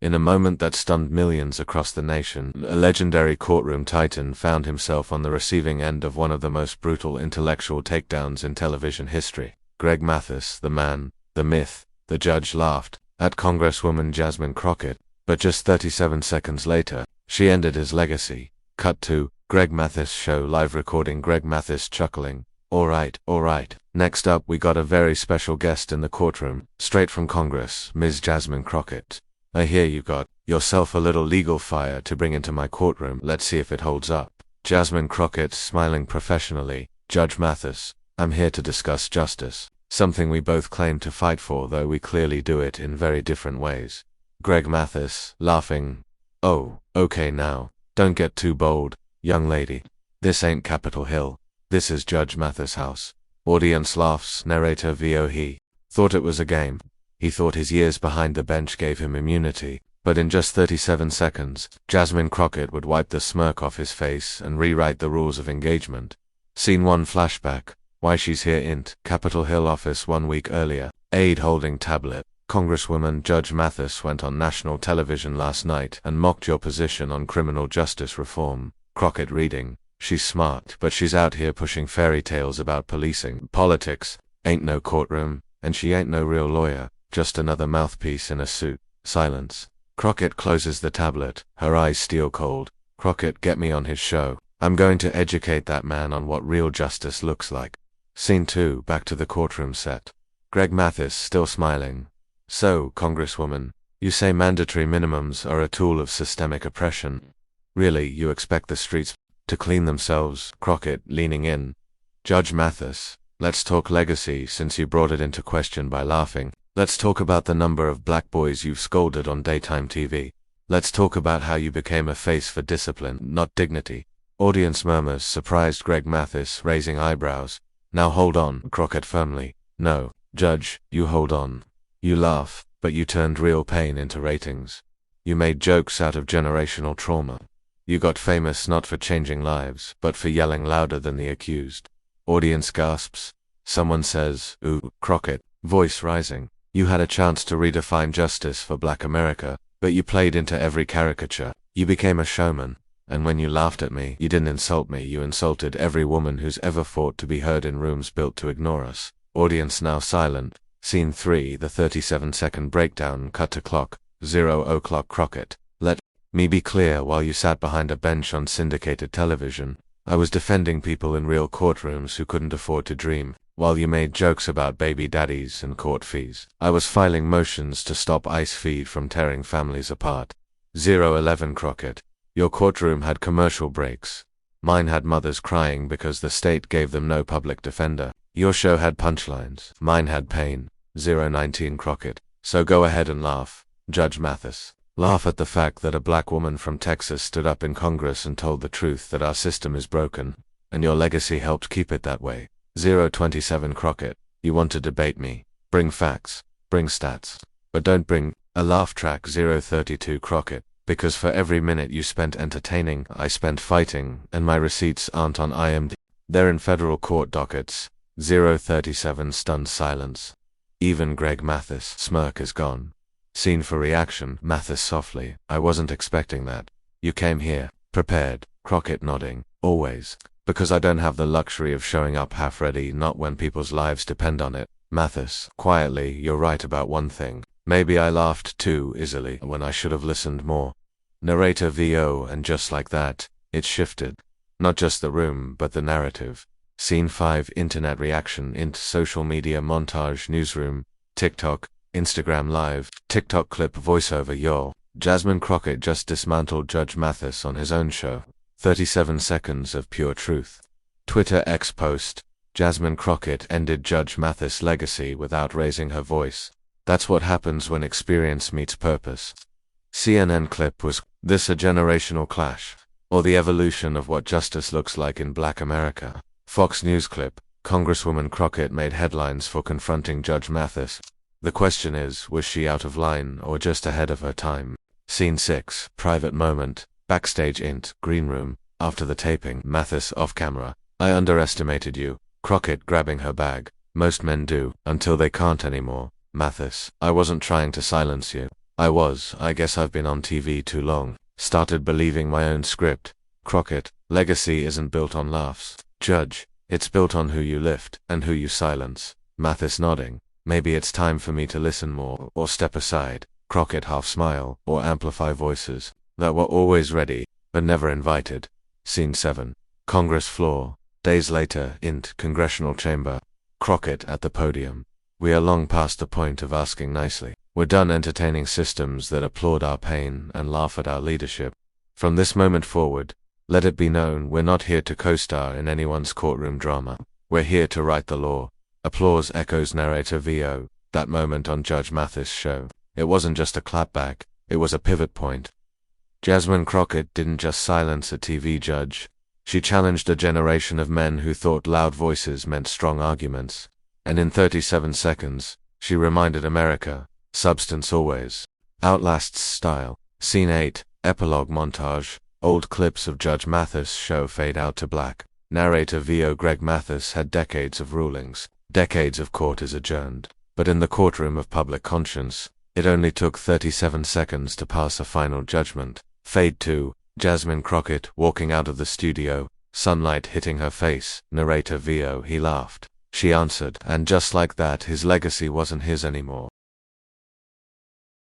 In a moment that stunned millions across the nation, a legendary courtroom titan found himself on the receiving end of one of the most brutal intellectual takedowns in television history. Greg Mathis, the man, the myth, the judge, laughed at Congresswoman Jasmine Crockett, but just 37 seconds later, she ended his legacy. Cut to Greg Mathis show live recording. Greg Mathis chuckling. All right. Next up, we got a very special guest in the courtroom, straight from Congress, Ms. Jasmine Crockett. I hear you got yourself a little legal fire to bring into my courtroom. Let's see if it holds up. Jasmine Crockett, smiling professionally. Judge Mathis, I'm here to discuss justice, something we both claim to fight for, though we clearly do it in very different ways. Greg Mathis, laughing. Oh, okay now, don't get too bold, young lady. This ain't Capitol Hill. This is Judge Mathis' house. Audience laughs. Narrator VO. He thought it was a game. He thought his years behind the bench gave him immunity, but in just 37 seconds, Jasmine Crockett would wipe the smirk off his face and rewrite the rules of engagement. Scene 1 flashback. Why she's here int. Capitol Hill office 1 week earlier. Aide holding tablet. Congresswoman Judge Mathis went on national television last night and mocked your position on criminal justice reform. Crockett reading. She's smart, but she's out here pushing fairy tales about policing. Politics. Ain't no courtroom, and she ain't no real lawyer, just another mouthpiece in a suit. Silence. Crockett closes the tablet, her eyes steel cold. Crockett, get me on his show. I'm going to educate that man on what real justice looks like. Scene 2, back to the courtroom set. Greg Mathis, still smiling. So, Congresswoman, you say mandatory minimums are a tool of systemic oppression. Really, you expect the streets to clean themselves? Crockett, leaning in. Judge Mathis, let's talk legacy since you brought it into question by laughing. Let's talk about the number of black boys you've scolded on daytime TV. Let's talk about how you became a face for discipline, not dignity. Audience murmurs, surprised. Greg Mathis, raising eyebrows. Now hold on. Crockett firmly. No, Judge, you hold on. You laugh, but you turned real pain into ratings. You made jokes out of generational trauma. You got famous not for changing lives, but for yelling louder than the accused. Audience gasps. Someone says, ooh. Crockett, voice rising. You had a chance to redefine justice for Black America, but you played into every caricature. You became a showman, and when you laughed at me, you didn't insult me, you insulted every woman who's ever fought to be heard in rooms built to ignore us. Audience now silent. Scene 3, the 37-second breakdown. Cut to clock. 00:00. Crockett, let me be clear, while you sat behind a bench on syndicated television, I was defending people in real courtrooms who couldn't afford to dream. While you made jokes about baby daddies and court fees, I was filing motions to stop ICE feed from tearing families apart. 011. Crockett, your courtroom had commercial breaks. Mine had mothers crying because the state gave them no public defender. Your show had punchlines. Mine had pain. 019. Crockett, so go ahead and laugh. Judge Mathis, laugh at the fact that a black woman from Texas stood up in Congress and told the truth that our system is broken, and your legacy helped keep it that way. 027. Crockett, you want to debate me. Bring facts, bring stats, but don't bring a laugh track. 032. Crockett, because for every minute you spent entertaining, I spent fighting, and my receipts aren't on IMDb. They're in federal court dockets. 037. Stunned silence. Even Greg Mathis' smirk is gone. Scene for reaction. Mathis softly, I wasn't expecting that. You came here prepared. Crockett nodding. Always. Because I don't have the luxury of showing up half-ready, not when people's lives depend on it. Mathis, quietly, you're right about one thing. Maybe I laughed too easily when I should have listened more. Narrator VO, and just like that, it shifted. Not just the room, but the narrative. Scene 5, internet reaction. Social media montage. Newsroom. TikTok. Instagram Live. TikTok clip. Voiceover. Yo. Jasmine Crockett just dismantled Judge Mathis on his own show. 37 seconds of pure truth. Twitter X post. Jasmine Crockett ended Judge Mathis' legacy without raising her voice. That's what happens when experience meets purpose. CNN clip. Was this a generational clash, or the evolution of what justice looks like in Black America? Fox News clip. Congresswoman Crockett made headlines for confronting Judge Mathis. The question is, was she out of line or just ahead of her time? Scene 6, private moment. Backstage int. Green room. After the taping. Mathis off camera. I underestimated you. Crockett grabbing her bag. Most men do, until they can't anymore. Mathis, I wasn't trying to silence you. I guess I've been on TV too long. Started believing my own script. Crockett, legacy isn't built on laughs. Judge, it's built on who you lift and who you silence. Mathis nodding. Maybe it's time for me to listen more, or step aside. Crockett half smile, or amplify voices that were always ready, but never invited. Scene 7. Congress floor. Days later, int. Congressional chamber. Crockett at the podium. We are long past the point of asking nicely. We're done entertaining systems that applaud our pain and laugh at our leadership. From this moment forward, let it be known we're not here to co-star in anyone's courtroom drama. We're here to write the law. Applause echoes narrator VO. That moment on Judge Mathis' show. It wasn't just a clapback, it was a pivot point. Jasmine Crockett didn't just silence a TV judge. She challenged a generation of men who thought loud voices meant strong arguments. And in 37 seconds, she reminded America, substance always outlasts style. Scene 8, epilogue montage. Old clips of Judge Mathis' show fade out to black. Narrator VO. Greg Mathis had decades of rulings. Decades of court is adjourned. But in the courtroom of public conscience, it only took 37 seconds to pass a final judgment. Fade to Jasmine Crockett walking out of the studio, sunlight hitting her face. Narrator VO. He laughed. She answered, and just like that his legacy wasn't his anymore.